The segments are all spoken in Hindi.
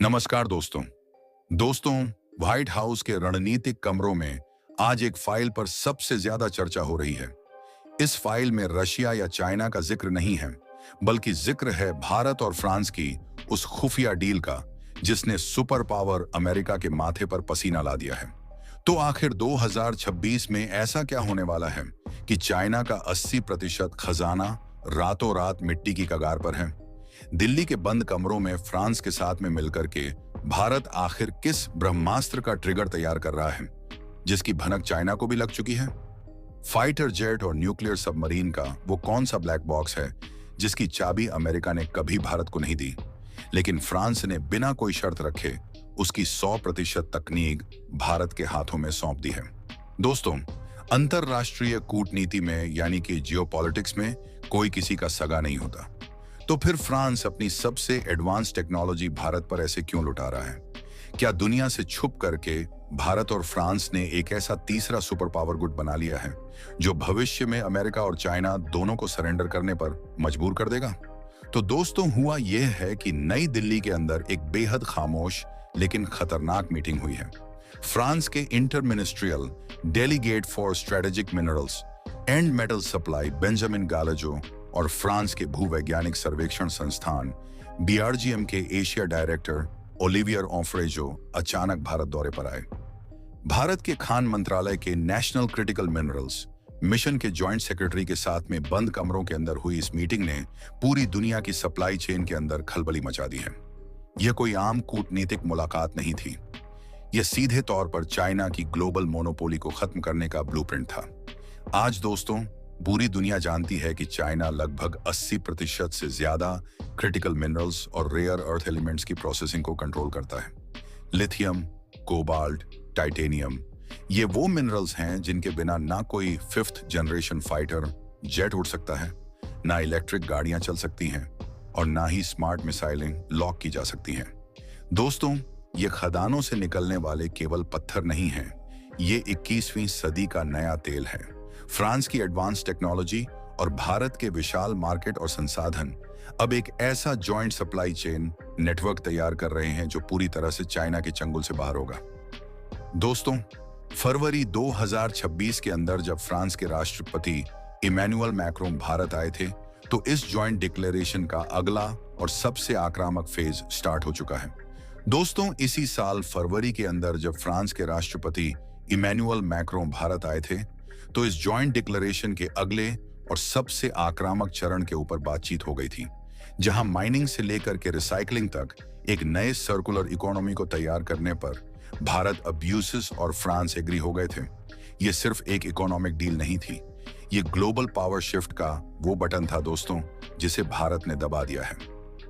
नमस्कार दोस्तों। दोस्तों, व्हाइट हाउस के रणनीतिक कमरों में आज एक फाइल पर सबसे ज्यादा चर्चा हो रही है। इस फाइल में रशिया या चाइना का जिक्र नहीं है, बल्कि जिक्र है भारत और फ्रांस की उस खुफिया डील का जिसने सुपर पावर अमेरिका के माथे पर पसीना ला दिया है। तो आखिर 2026 में ऐसा क्या होने वाला है कि चाइना का 80% खजाना रातों रात मिट्टी की कगार पर है। दिल्ली के बंद कमरों में फ्रांस के साथ में मिलकर के भारत आखिर किस ब्रह्मास्त्र का ट्रिगर तैयार कर रहा है जिसकी भनक चाइना को भी लग चुकी है। फाइटर जेट और न्यूक्लियर सबमरीन का वो कौन सा ब्लैक बॉक्स है जिसकी चाबी अमेरिका ने कभी भारत को नहीं दी, लेकिन फ्रांस ने बिना कोई शर्त रखे उसकी 100% तकनीक भारत के हाथों में सौंप दी है। दोस्तों, अंतरराष्ट्रीय कूटनीति में यानी कि जियोपॉलिटिक्स में कोई किसी का सगा नहीं होता, तो फिर फ्रांस अपनी सबसे एडवांस टेक्नोलॉजी भारत पर ऐसे क्यों लुटा रहा है? क्या दुनिया से छुप करके भारत और फ्रांस ने एक ऐसा तीसरा सुपर पावर गुट बना लिया है जो भविष्य में अमेरिका और चाइना दोनों को सरेंडर करने पर मजबूर कर देगा? तो दोस्तों, हुआ यह है कि नई दिल्ली के अंदर एक बेहद खामोश लेकिन खतरनाक मीटिंग हुई है। फ्रांस के inter ministerial delegate for strategic minerals and metal supply Benjamin Gallezot और फ्रांस के भूवैज्ञानिक सर्वेक्षण संस्थान बीआरजीएम के एशिया डायरेक्टर ओलिवियर ऑफ्रेजो अचानक भारत दौरे पर आए। भारत के खान मंत्रालय के नेशनल क्रिटिकल मिनरल्स मिशन के जॉइंट सेक्रेटरी के साथ में बंद कमरों के अंदर हुई इस मीटिंग ने पूरी दुनिया की सप्लाई चेन के अंदर खलबली मचा दी है। यह कोई आम कूटनीतिक मुलाकात नहीं थी, यह सीधे तौर पर चाइना की ग्लोबल मोनोपोली को खत्म करने का ब्लूप्रिंट था। आज दोस्तों, पूरी दुनिया जानती है कि चाइना लगभग 80% से ज्यादा क्रिटिकल मिनरल्स और रेयर अर्थ एलिमेंट्स की प्रोसेसिंग को कंट्रोल करता है। लिथियम, कोबाल्ट, टाइटेनियम, ये वो मिनरल्स हैं जिनके बिना ना कोई 5th जनरेशन फाइटर जेट उड़ सकता है, ना इलेक्ट्रिक गाड़ियां चल सकती हैं और ना ही स्मार्ट मिसाइलें लॉक की जा सकती हैं। दोस्तों, ये खदानों से निकलने वाले केवल पत्थर नहीं हैं, ये 21वीं सदी का नया तेल है। फ्रांस की एडवांस टेक्नोलॉजी और भारत के विशाल मार्केट और संसाधन अब एक ऐसा जॉइंट सप्लाई चेन नेटवर्क तैयार कर रहे हैं जो पूरी तरह से चाइना के चंगुल से बाहर होगा। दोस्तों, फरवरी 2026 के अंदर जब फ्रांस के राष्ट्रपति इमैनुअल मैक्रोन भारत आए थे, तो इस जॉइंट डिक्लेरेशन का अगला और सबसे आक्रामक फेज स्टार्ट हो चुका है। दोस्तों, इसी साल फरवरी के अंदर जब फ्रांस के राष्ट्रपति इमैनुअल मैक्रोन भारत आए थे, तो इस जॉइंट डिक्लेरेशन के अगले और सबसे आक्रामक चरण के ऊपर बातचीत हो गई थी, जहां माइनिंग से लेकर के रिसाइकलिंग तक एक नए सर्कुलर इकोनॉमी को तैयार करने पर भारत, अब्यूसिस और फ्रांस एग्री हो गए थे। ये सिर्फ एक इकोनॉमिक डील नहीं थी, ये ग्लोबल पावर शिफ्ट का वो बटन था दोस्तों जिसे भारत ने दबा दिया है।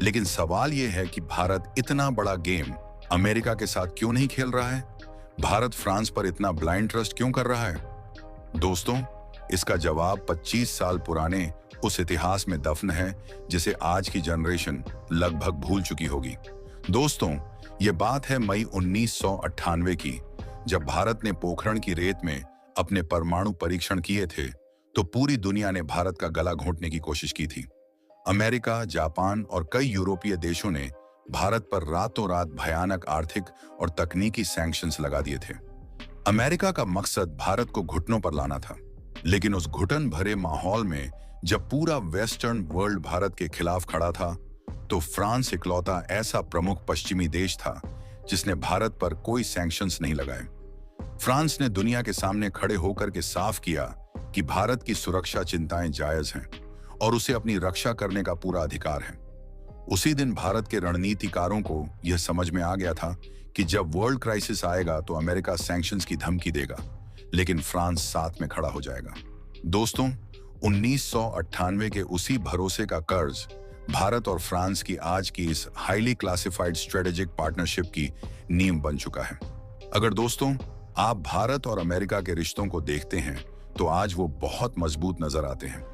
लेकिन सवाल ये है कि भारत इतना बड़ा गेम अमेरिका के साथ क्यों नहीं खेल रहा है? भारत फ्रांस पर इतना ब्लाइंड ट्रस्ट क्यों कर रहा है? दोस्तों, इसका जवाब 25 साल पुराने उस इतिहास में दफन है जिसे आज की जनरेशन लगभग भूल चुकी होगी। दोस्तों, ये बात है मई 1998 की, जब भारत ने पोखरण की रेत में अपने परमाणु परीक्षण किए थे, तो पूरी दुनिया ने भारत का गला घोंटने की कोशिश की थी। अमेरिका, जापान और कई यूरोपीय देशों ने भारत पर रातों रात भयानक आर्थिक और तकनीकी सैंक्शंस लगा दिए थे। अमेरिका का मकसद भारत को घुटनों पर लाना था, लेकिन उस घुटन भरे माहौल में जब पूरा वेस्टर्न वर्ल्ड भारत के खिलाफ खड़ा था, तो फ्रांस इकलौता ऐसा प्रमुख पश्चिमी देश था जिसने भारत पर कोई सैंक्शंस नहीं लगाए। फ्रांस ने दुनिया के सामने खड़े होकर के साफ किया कि भारत की सुरक्षा चिंताएं जायज हैं और उसे अपनी रक्षा करने का पूरा अधिकार है। उसी दिन भारत के रणनीतिकारों को यह समझ में आ गया था कि जब वर्ल्ड क्राइसिस आएगा तो अमेरिका सैंक्शंस की धमकी देगा, लेकिन फ्रांस साथ में खड़ा हो जाएगा। दोस्तों, 1998 के उसी भरोसे का कर्ज भारत और फ्रांस की आज की इस हाईली क्लासिफाइड स्ट्रेटेजिक पार्टनरशिप की नींव बन चुका है। अगर दोस्तों आप भारत और अमेरिका के रिश्तों को देखते हैं तो आज वो बहुत मजबूत नजर आते हैं,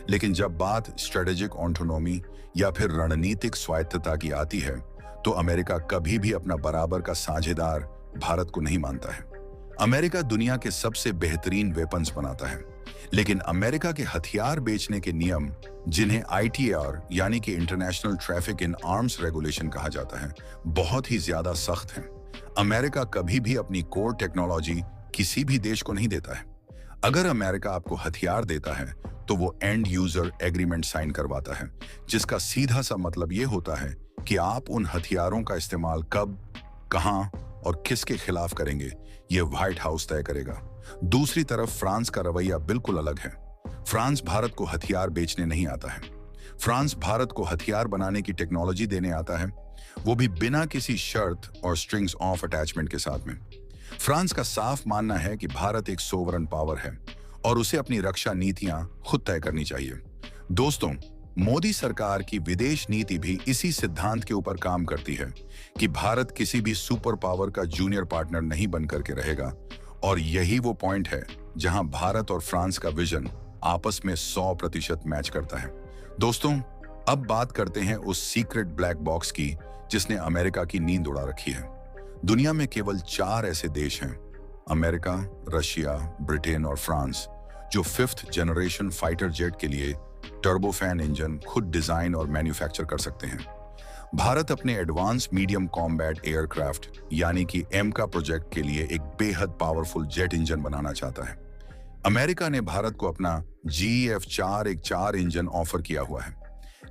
लेकिन जब बात स्ट्रेटेजिक ऑटोनॉमी या फिर रणनीतिक स्वायत्तता की आती है, तो अमेरिका कभी भी अपना बराबर का साझेदार भारत को नहीं मानता है। अमेरिका दुनिया के सबसे बेहतरीन वेपन्स बनाता है, लेकिन अमेरिका के हथियार बेचने के नियम, जिन्हें ITAR यानी कि international traffic in arms regulation कहा जाता है, बहुत ही ज्यादा सख्त हैं। अमेरिका कभी भी अपनी कोर टेक्नोलॉजी किसी भी देश को नहीं देता है। अगर अमेरिका आपको हथियार देता है तो वो एंड यूजर एग्रीमेंट साइन करवाता है, जिसका सीधा सा मतलब ये होता है कि आप उन हथियारों का इस्तेमाल कब, कहां और किसके खिलाफ करेंगे, ये व्हाइट हाउस तय करेगा। दूसरी तरफ फ्रांस का रवैया बिल्कुल अलग है। फ्रांस भारत को हथियार बेचने नहीं आता है। फ्रांस भारत को हथियार बनाने की टेक्नोलॉजी देने आता है, वो भी बिना किसी शर्त और स्ट्रिंग्स ऑफ अटैचमेंट के साथ में। फ्रांस का साफ मानना है कि भारत एक सोवरन पावर है और उसे अपनी रक्षा नीतियां खुद तय करनी चाहिए। दोस्तों, मोदी सरकार की विदेश नीति भी इसी सिद्धांत के ऊपर काम करती है कि भारत किसी भी सुपर पावर का जूनियर पार्टनर नहीं बनकर के रहेगा, और यही वो पॉइंट है जहां भारत और फ्रांस का विजन आपस में 100% मैच करता है। दोस्तों, अब बात करते हैं उस सीक्रेट ब्लैक बॉक्स की जिसने अमेरिका की नींद उड़ा रखी है। दुनिया में केवल 4 ऐसे देश हैं, अमेरिका, रशिया, ब्रिटेन और फ्रांस, जो 5th जनरेशन फाइटर जेट के लिए टर्बोफैन इंजन खुद डिजाइन और मैन्युफैक्चर कर सकते हैं। भारत अपने एडवांस मीडियम कॉम्बैट एयरक्राफ्ट यानी कि एमका प्रोजेक्ट के लिए एक बेहद पावरफुल जेट इंजन बनाना चाहता है। अमेरिका ने भारत को अपना GEF-4 एक 4 इंजन ऑफर किया हुआ है,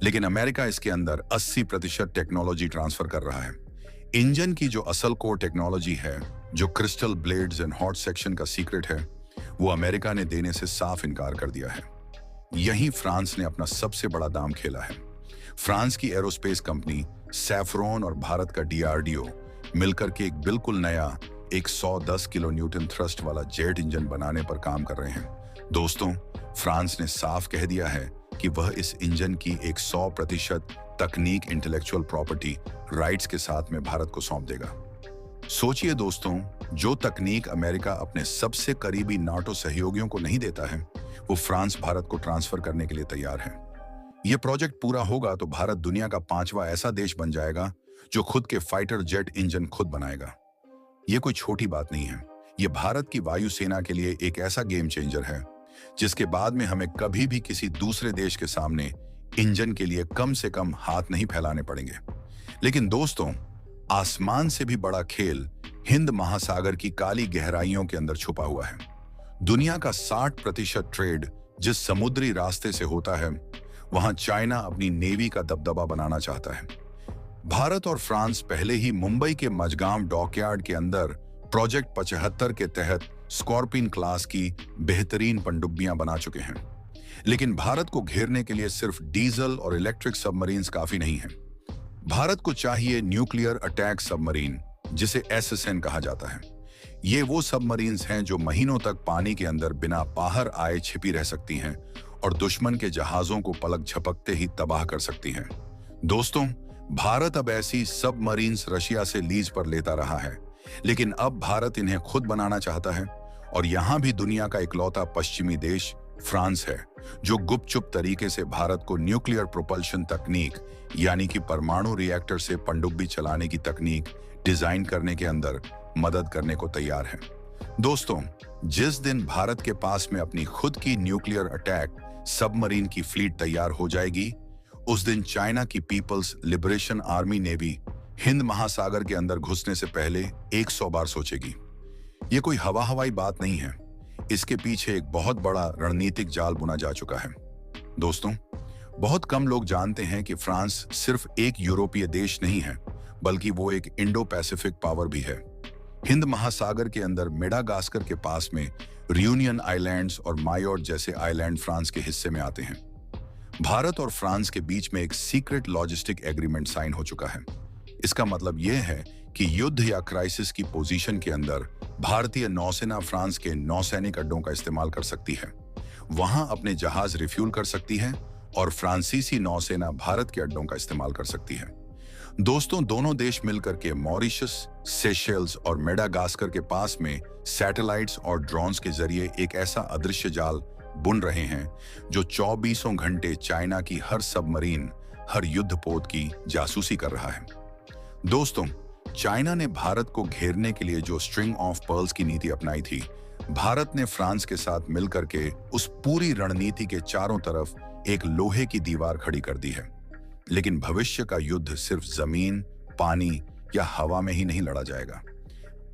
लेकिन अमेरिका इसके अंदर 80% टेक्नोलॉजी ट्रांसफर कर रहा है। इंजन की जो असल कोर टेक्नोलॉजी है, जो crystal blades and hot section का सीक्रेट है, वो अमेरिका ने देने से साफ इनकार कर दिया है। यहीं फ्रांस ने अपना सबसे बड़ा दांव खेला है। फ्रांस की एरोस्पेस कंपनी सैफ्रॉन और भारत का DRDO मिलकर के एक बिल्कुल नया 110 किलो न्यूटन थ्रस्ट वाला जेट इंजन बनाने पर काम कर रहे हैं। दोस्तों, फ्रांस ने साफ कह दिया है कि वह इस इंजन की एक 100% तकनीक इंटेलेक्चुअल प्रॉपर्टी राइट्स के साथ में भारत को सौंप देगा। सोचिए दोस्तों, जो तकनीक अमेरिका अपने सबसे करीबी नाटो सहयोगियों को नहीं देता है, वो फ्रांस भारत को ट्रांसफर करने के लिए तैयार है। यह प्रोजेक्ट पूरा होगा तो भारत दुनिया का 5वां ऐसा देश बन जाएगा जो खुद के फाइटर जेट इंजन खुद बनाएगा। यह कोई छोटी बात नहीं है। यह भारत की वायुसेना के लिए एक ऐसा गेम चेंजर है जिसके बाद में हमें कभी भी किसी दूसरे देश के सामने इंजन के लिए कम से कम हाथ नहीं फैलाने पड़ेंगे। लेकिन दोस्तों, आसमान से भी बड़ा खेल हिंद महासागर की काली गहराइयों के अंदर छुपा हुआ है। दुनिया का 60% ट्रेड जिस समुद्री रास्ते से होता है, वहां चाइना अपनी नेवी का दबदबा बनाना चाहता है। भारत और फ्रांस पहले ही मुंबई के मझगांव डॉकयार्ड के अंदर प्रोजेक्ट 75 के तहत स्कॉर्पियन क्लास की बेहतरीन पनडुब्बियां बना चुके हैं। लेकिन भारत को घेरने के लिए सिर्फ डीजल और इलेक्ट्रिक सबमरीन्स काफी नहीं है। भारत को चाहिए न्यूक्लियर अटैक सबमरीन, जिसे SSN कहा जाता है। ये वो सबमरीन्स हैं जो महीनों तक पानी के अंदर बिना बाहर आए छिपी रह सकती हैं और दुश्मन के जहाजों को पलक झपकते ही तबाह कर सकती हैं। दोस्तों, भारत अब ऐसी सबमरीन्स रशिया से लीज पर लेता रहा है, लेकिन अब भारत इन्हें खुद बनाना चाहता है। और यहां भी दुनिया का इकलौता पश्चिमी देश फ्रांस है जो गुपचुप तरीके से भारत को न्यूक्लियर प्रोपल्शन तकनीक यानी कि परमाणु रिएक्टर से पनडुब्बी चलाने की तकनीक डिजाइन करने के अंदर मदद करने को तैयार है। दोस्तों, जिस दिन भारत के पास में अपनी खुद की न्यूक्लियर अटैक सबमरीन की फ्लीट तैयार हो जाएगी, उस दिन चाइना की पीपल्स लिबरेशन आर्मी नेवी हिंद महासागर के अंदर घुसने से पहले 100 बार सोचेगी। ये कोई हवाई बात नहीं है, इसके पीछे एक बहुत बड़ा रणनीतिक जाल बुना जा चुका है। दोस्तों, बहुत कम लोग जानते हैं कि फ्रांस सिर्फ एक यूरोपीय देश नहीं है, बल्कि वो एक इंडो पैसिफिक पावर भी है। हिंद महासागर के अंदर मेडागास्कर के पास में रियूनियन आइलैंड्स और मायोर्ट जैसे आइलैंड फ्रांस के हिस्से में आते हैं। भारत और फ्रांस के बीच में एक सीक्रेट लॉजिस्टिक एग्रीमेंट साइन हो चुका है। इसका मतलब यह है कि युद्ध या क्राइसिस की पोजीशन के अंदर भारतीय नौसेना फ्रांस के नौसैनिक अड्डों का इस्तेमाल कर सकती है, वहां अपने जहाज रिफ्यूल कर सकती है और फ्रांसीसी नौसेना भारत के अड्डों का इस्तेमाल कर सकती है। दोस्तों, दोनों देश मिलकर के मॉरिशस, सेशेल्स और मेडागास्कर के पास में सैटेलाइट्स और ड्रोन्स के जरिए एक ऐसा अदृश्य जाल बुन रहे हैं जो 24 घंटे चाइना की हर सबमरीन, हर युद्धपोत की जासूसी कर रहा है। दोस्तों, चाइना ने भारत को घेरने के लिए जो स्ट्रिंग ऑफ पर्ल्स की नीति अपनाई थी, भारत ने फ्रांस के साथ मिलकर के उस पूरी रणनीति के चारों तरफ एक लोहे की दीवार खड़ी कर दी है। लेकिन भविष्य का युद्ध सिर्फ जमीन, पानी या हवा में ही नहीं लड़ा जाएगा।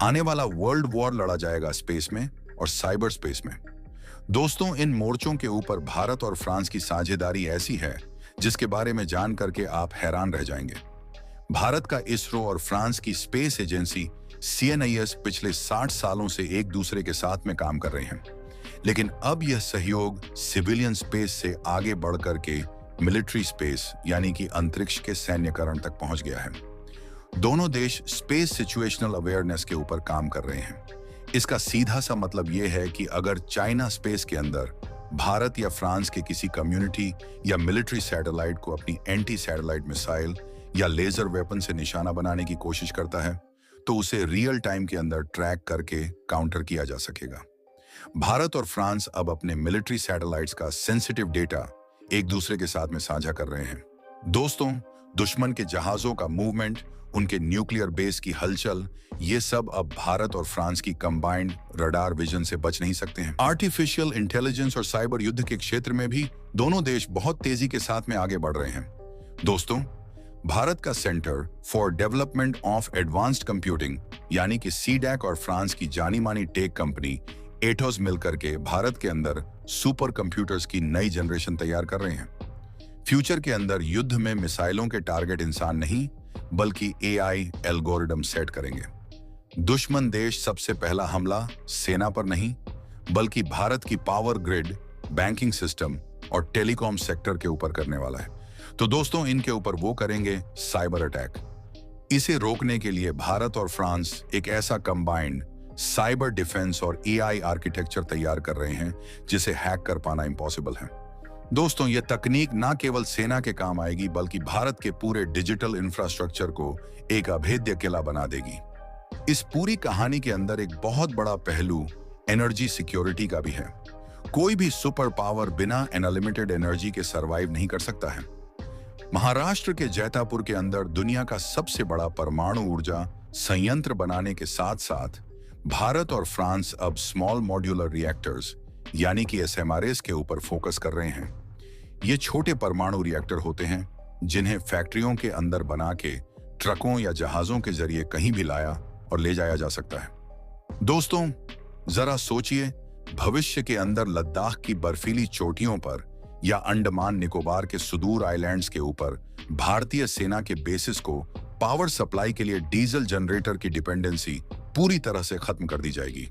आने वाला वर्ल्ड वॉर लड़ा जाएगा स्पेस में और साइबर स्पेस में। दोस्तों, इन मोर्चों के ऊपर भारत और फ्रांस की साझेदारी ऐसी है जिसके बारे में जान करके आप हैरान रह जाएंगे। भारत का इसरो और फ्रांस की स्पेस एजेंसी CNIS पिछले 60 सालों से एक दूसरे के साथ में काम कर रहे हैं। लेकिन अब यह सहयोग सिविलियन स्पेस से आगे बढ़ करके मिलिट्री स्पेस यानी कि अंतरिक्ष के सैन्यकरण तक पहुंच गया है। दोनों देश स्पेस सिचुएशनल अवेयरनेस के ऊपर काम कर रहे हैं। इसका सीधा सा मतलब यह है कि अगर चाइना स्पेस के अंदर भारत या फ्रांस के किसी कम्युनिटी या मिलिट्री सैटेलाइट को अपनी एंटी सैटेलाइट मिसाइल या लेजर वेपन से निशाना बनाने की कोशिश करता है, तो उसे रियल टाइम के अंदर ट्रैक करके काउंटर किया जा सकेगा। भारत और फ्रांस अब अपने मिलिट्री सैटेलाइट्स का सेंसिटिव डेटा एक दूसरे के साथ में साझा कर रहे हैं। दोस्तों, दुश्मन के जहाजों का मूवमेंट, उनके न्यूक्लियर बेस की हलचल, ये सब अब भारत और फ्रांस की कंबाइंड रडार विजन से बच नहीं सकते हैं। आर्टिफिशियल इंटेलिजेंस और साइबर युद्ध के क्षेत्र में भी दोनों देश बहुत तेजी के साथ में आगे बढ़ रहे हैं। दोस्तों, भारत का centre for development of advanced computing यानी कि CDAC और फ्रांस की जानी मानी टेक कंपनी एटोस मिलकर के भारत के अंदर सुपर कंप्यूटर्स की नई जनरेशन तैयार कर रहे हैं। फ्यूचर के अंदर युद्ध में मिसाइलों के टारगेट इंसान नहीं बल्कि AI एल्गोरिदम सेट करेंगे। दुश्मन देश सबसे पहला हमला सेना पर नहीं बल्कि भारत की पावर ग्रिड, बैंकिंग सिस्टम और टेलीकॉम सेक्टर के ऊपर करने वाला है। तो दोस्तों, इनके ऊपर वो करेंगे साइबर अटैक। इसे रोकने के लिए भारत और फ्रांस एक ऐसा कंबाइंड साइबर डिफेंस और AI आर्किटेक्चर तैयार कर रहे हैं जिसे हैक कर पाना इम्पॉसिबल है। दोस्तों, यह तकनीक ना केवल सेना के काम आएगी बल्कि भारत के पूरे डिजिटल इंफ्रास्ट्रक्चर को एक अभेद्य किला बना देगी। इस पूरी कहानी के अंदर एक बहुत बड़ा पहलू एनर्जी सिक्योरिटी का भी है। कोई भी सुपर पावर बिना अनलिमिटेड एनर्जी के सरवाइव नहीं कर सकता है। महाराष्ट्र के जैतापुर के अंदर दुनिया का सबसे बड़ा परमाणु ऊर्जा संयंत्र बनाने के साथ साथ भारत और फ्रांस अब स्मॉल मॉड्यूलर रिएक्टर्स यानी कि SMRs के ऊपर फोकस कर रहे हैं। ये छोटे परमाणु रिएक्टर होते हैं जिन्हें फैक्ट्रियों के अंदर बना के ट्रकों या जहाजों के जरिए कहीं भी लाया और ले जाया जा सकता है। दोस्तों, जरा सोचिए, भविष्य के अंदर लद्दाख की बर्फीली चोटियों पर या अंडमान निकोबार के सुदूर आइलैंड्स के ऊपर भारतीय सेना के बेसिस को पावर सप्लाई के लिए डीजल जनरेटर की डिपेंडेंसी पूरी तरह से खत्म कर दी जाएगी।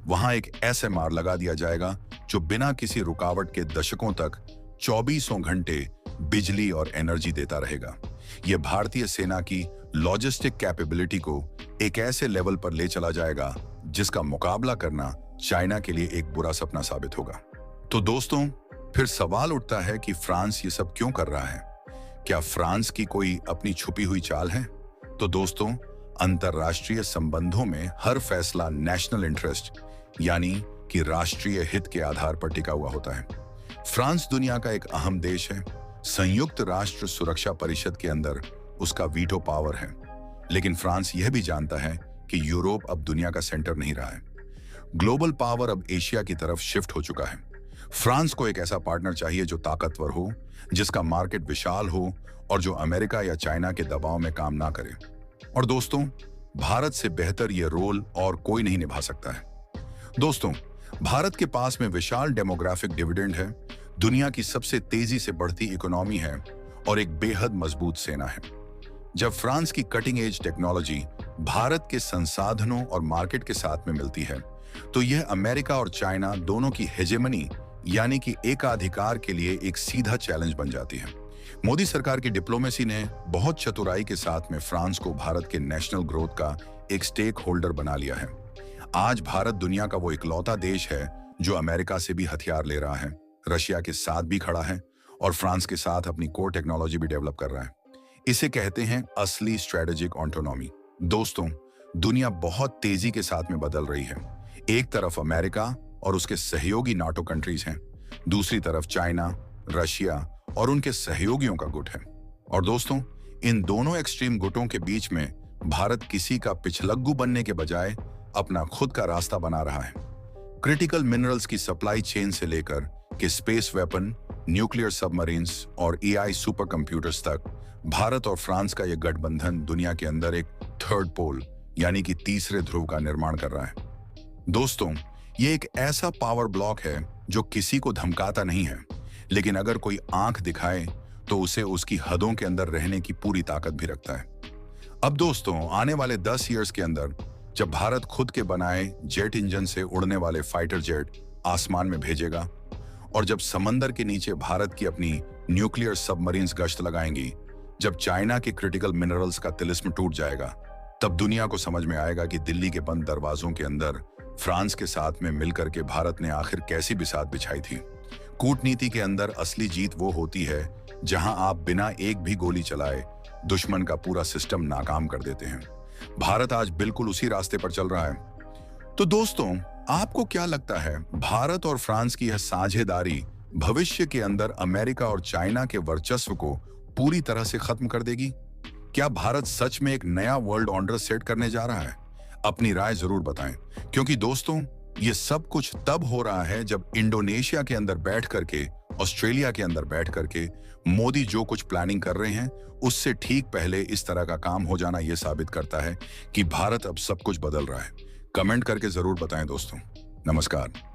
वहां एक SMR लगा दिया जाएगा जो बिना किसी रुकावट के दशकों तक 24 घंटे बिजली और एनर्जी देता रहेगा। यह भारतीय सेना की लॉजिस्टिक कैपेबिलिटी को एक ऐसे लेवल पर ले चला जाएगा जिसका मुकाबला करना चाइना के लिए एक बुरा सपना साबित होगा। तो दोस्तों, फिर सवाल उठता है कि फ्रांस ये सब क्यों कर रहा है? क्या फ्रांस की कोई अपनी छुपी हुई चाल है? तो दोस्तों, अंतरराष्ट्रीय संबंधों में हर फैसला नेशनल इंटरेस्ट यानी कि राष्ट्रीय हित के आधार पर टिका हुआ होता है। फ्रांस दुनिया का एक अहम देश है। संयुक्त राष्ट्र सुरक्षा परिषद के अंदर उसका वीटो पावर है। लेकिन फ्रांस यह भी जानता है कि यूरोप अब दुनिया का सेंटर नहीं रहा है। ग्लोबल पावर अब एशिया की तरफ शिफ्ट हो चुका है। फ्रांस को एक ऐसा पार्टनर चाहिए जो ताकतवर हो, जिसका मार्केट विशाल हो और जो अमेरिका या चाइना के दबाव में काम ना करे। और दोस्तों, भारत से बेहतर यह रोल और कोई नहीं निभा सकता है। दोस्तों, भारत के पास में विशाल डेमोग्राफिक डिविडेंड है, दुनिया की सबसे तेजी से बढ़ती इकोनॉमी है और एक बेहद मजबूत सेना है। जब फ्रांस की कटिंग एज टेक्नोलॉजी भारत के संसाधनों और मार्केट के साथ में मिलती है, तो यह अमेरिका और चाइना दोनों की हेजेमनी यानी कि एकाधिकार के लिए एक सीधा चैलेंज बन जाती है। मोदी सरकार की डिप्लोमेसी ने बहुत चतुराई के साथ में फ्रांस को भारत के नेशनल ग्रोथ का एक स्टेक होल्डर बना लिया है। आज भारत दुनिया का वो इकलौता देश है जो अमेरिका से भी हथियार ले रहा है, रशिया के साथ भी खड़ा है और फ्रांस के साथ अपनी कोर टेक्नोलॉजी भी डेवलप कर रहा है। इसे कहते हैं असली स्ट्रेटेजिक ऑटोनॉमी। दोस्तों, दुनिया बहुत तेजी के साथ में बदल रही है। एक तरफ अमेरिका और उसके सहयोगी नाटो कंट्रीज हैं, दूसरी तरफ चाइना, रशिया और उनके सहयोगियों का गुट है। और दोस्तों, इन दोनों एक्सट्रीम गुटों के बीच में भारत किसी का पिछलग्गू बनने के बजाय अपना खुद का रास्ता बना रहा है। क्रिटिकल मिनरल्स की सप्लाई चेन से लेकर के स्पेस वेपन, न्यूक्लियर सबमरीन्स और एआई सुपर कंप्यूटर्स तक भारत और फ्रांस का यह गठबंधन दुनिया के अंदर एक थर्ड पोल यानी कि तीसरे ध्रुव का निर्माण कर रहा है। दोस्तों, ये एक ऐसा पावर ब्लॉक है जो किसी को धमकाता नहीं है, लेकिन अगर कोई आंख दिखाए तो उसे उसकी हदों के अंदर रहने की पूरी ताकत भी रखता है। अब दोस्तों, आने वाले 10 ईयर्स के अंदर जब भारत खुद के बनाए जेट इंजन से उड़ने वाले फाइटर जेट आसमान में भेजेगा और जब समंदर के नीचे भारत की अपनी न्यूक्लियर सबमरीन्स गश्त लगाएंगी, जब चाइना के क्रिटिकल मिनरल्स का तिलिस्म टूट जाएगा, तब दुनिया को समझ में आएगा कि दिल्ली के बंद दरवाजों के अंदर फ्रांस के साथ में मिलकर के भारत ने आखिर कैसी बिसात बिछाई थी। कूटनीति के अंदर असली जीत वो होती है जहां आप बिना एक भी गोली चलाए दुश्मन का पूरा सिस्टम नाकाम कर देते हैं। भारत आज बिल्कुल उसी रास्ते पर चल रहा है। तो दोस्तों, आपको क्या लगता है, भारत और फ्रांस की यह साझेदारी भविष्य के अंदर अमेरिका और चाइना के वर्चस्व को पूरी तरह से खत्म कर देगी? क्या भारत सच में एक नया वर्ल्ड ऑर्डर सेट करने जा रहा है? अपनी राय जरूर बताएं, क्योंकि दोस्तों, ये सब कुछ तब हो रहा है जब इंडोनेशिया के अंदर बैठ करके, ऑस्ट्रेलिया के अंदर बैठ करके मोदी जो कुछ प्लानिंग कर रहे हैं, उससे ठीक पहले इस तरह का काम हो जाना यह साबित करता है कि भारत अब सब कुछ बदल रहा है। कमेंट करके जरूर बताएं दोस्तों। नमस्कार।